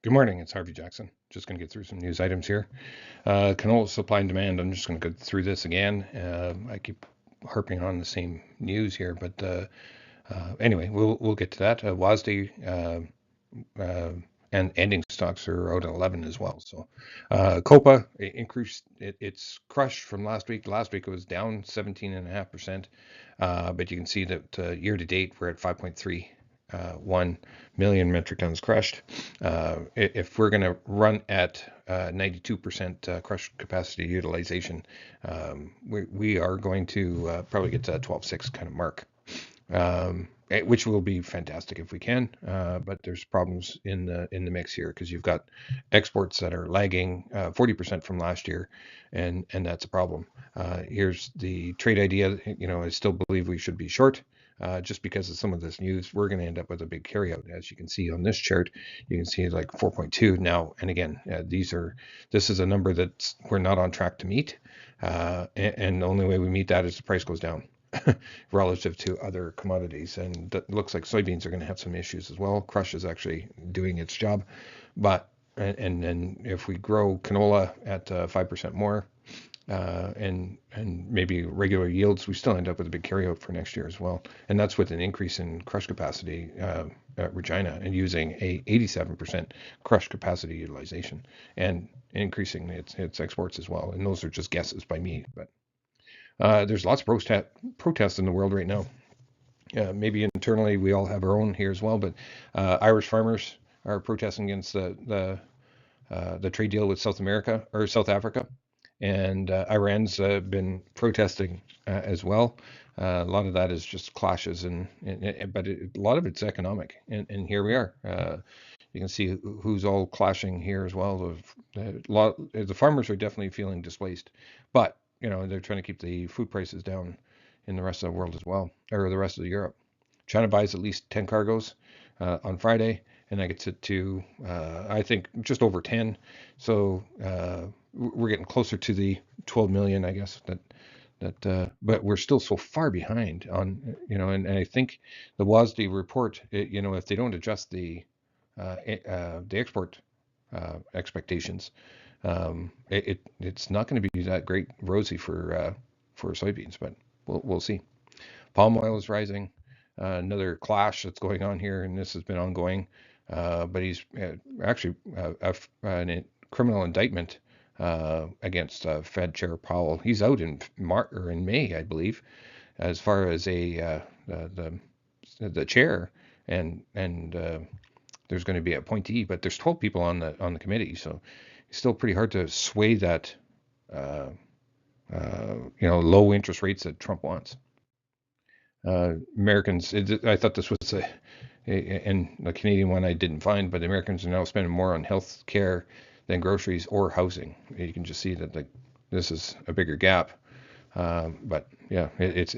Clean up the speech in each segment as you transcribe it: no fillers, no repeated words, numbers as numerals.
Good morning, it's Harvey Jackson. Just going to get through some news items here. Canola supply and demand. I'm just going to go through this again. I keep harping on the same news here, but anyway, we'll get to that. WASDE and ending stocks are out at 11 as well. So COPA increased its crush from last week. Last week it was down 17.5%, but you can see that year to date we're at 5.3 1 million metric tons crushed. If we're going to run at 92% crush capacity utilization, we are going to probably get to that 12.6 kind of mark, which will be fantastic if we can. But there's problems in the mix here because you've got exports that are lagging 40% from last year, and that's a problem. Here's the trade idea. I still believe we should be short. Just because of some of this news, we're going to end up with a big carryout. As you can see on this chart, you can see like 4.2 now. And again, this is a number that we're not on track to meet. And the only way we meet that is the price goes down relative to other commodities. And it looks like soybeans are going to have some issues as well. Crush is actually doing its job. But and then if we grow canola at 5% more, and maybe regular yields, we still end up with a big carryout for next year as well. And that's with an increase in crush capacity at Regina and using a 87% crush capacity utilization and increasing its exports as well. And those are just guesses by me, but there's lots of protests in the world right now. Maybe internally we all have our own here as well, but Irish farmers are protesting against the trade deal with South Africa, and Iran's been protesting as well. A lot of that is just clashes, but a lot of it's economic, and here we are. You can see who's all clashing here as well. The farmers are definitely feeling displaced, but they're trying to keep the food prices down in the rest of the world as well, or the rest of Europe. China buys at least 10 cargoes on Friday, and that gets it to I think just over 10. So we're getting closer to the 12 million, I guess. But we're still so far behind on, and I think the WASDE report, if they don't adjust the export expectations, it's not going to be that great rosy for soybeans, but we'll see. Palm oil is rising. Another clash that's going on here, and this has been ongoing. But he's actually a criminal indictment against Fed Chair Powell. He's out in May, I believe, as far as the chair, and there's going to be an appointee, but there's 12 people on the committee, so it's still pretty hard to sway that low interest rates that Trump wants. Americans, I thought this was and the Canadian one I didn't find, but Americans are now spending more on health care than groceries or housing. You can just see that this is a bigger gap. But yeah, it's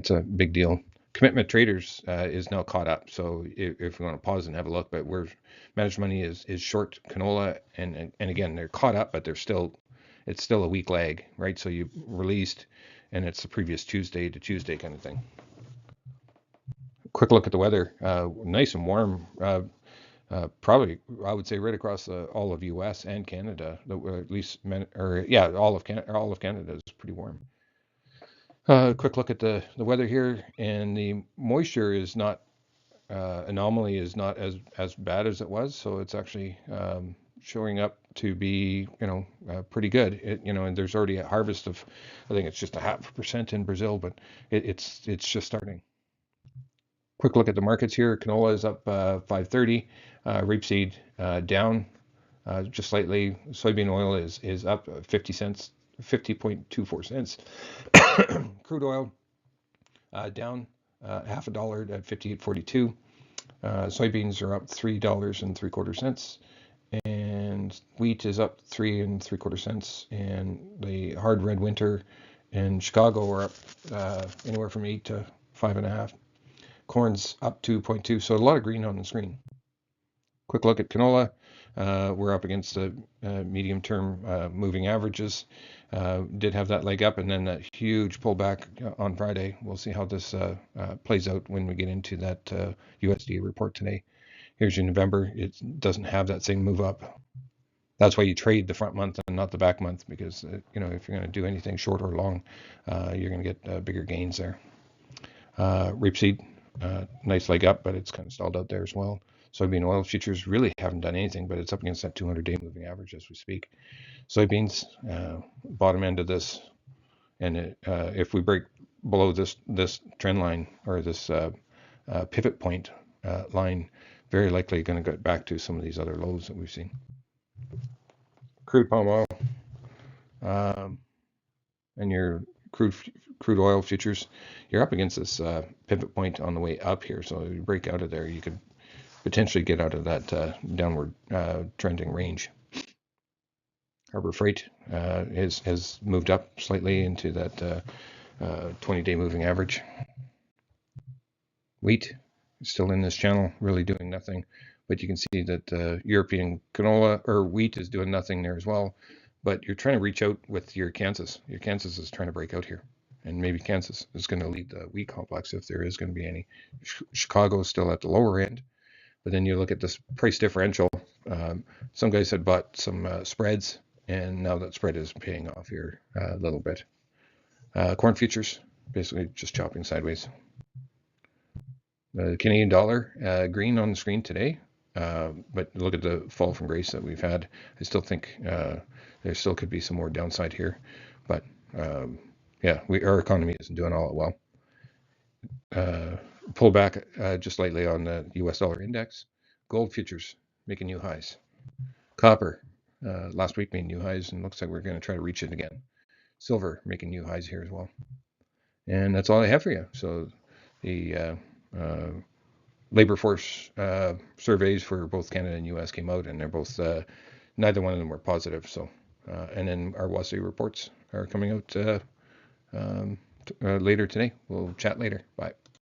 a big deal. Commitment Traders is now caught up. So if we want to pause and have a look, but we're managed money is short canola, and again they're caught up, but it's still a week lag, right? So you released, and it's the previous Tuesday to Tuesday kind of thing. Quick look at the weather. Nice and warm. Probably, I would say, right across all of U.S. and Canada. At least, all of Canada is pretty warm. Quick look at the weather here, and the moisture is not anomaly is not as bad as it was. So it's actually showing up to be pretty good. And there's already a harvest of, I think it's just 0.5% in Brazil, but it's just starting. Quick look at the markets here. Canola is up 5.30. Rapeseed down just slightly. Soybean oil is up 50 cents, 50.24 cents. Crude oil down half a dollar at 58.42. Soybeans are up $3.75, and wheat is up 3.75 cents. And the hard red winter in Chicago are up anywhere from 8 to 5.5. Corn's up 2.2, so a lot of green on the screen. Quick look at canola. We're up against the medium-term moving averages. Did have that leg up and then that huge pullback on Friday. We'll see how this plays out when we get into that USDA report today. Here's your November. It doesn't have that same move up. That's why you trade the front month and not the back month, because if you're going to do anything short or long, you're going to get bigger gains there. Rapeseed, nice leg up, but it's kind of stalled out there as well. Soybean oil futures really haven't done anything, but it's up against that 200-day moving average as we speak. Soybeans, bottom end of this, and if we break below this trend line, or this pivot point line, very likely going to get back to some of these other lows that we've seen. Crude palm oil, and your crude oil futures, you're up against this pivot point on the way up here. So if you break out of there, you could potentially get out of that downward trending range. Harbor Freight has moved up slightly into that 20-day moving average. Wheat is still in this channel, really doing nothing. But you can see that European canola or wheat is doing nothing there as well. But you're trying to reach out with your Kansas. Your Kansas is trying to break out here. And maybe Kansas is going to lead the wheat complex if there is going to be any. Chicago is still at the lower end. But then you look at this price differential. Some guys had bought some spreads, and now that spread is paying off here a little bit. Corn futures, basically just chopping sideways. The Canadian dollar, green on the screen today. But look at the fall from grace that we've had. I still think there still could be some more downside here. But yeah, our economy isn't doing all that well. Pull back just slightly on the US dollar index. Gold futures making new highs. Copper last week made new highs, and looks like we're going to try to reach it again. Silver making new highs here as well. And that's all I have for you. So the labor force surveys for both Canada and US came out, and they're both, neither one of them were positive. So, and then our WASDE reports are coming out later today. We'll chat later. Bye.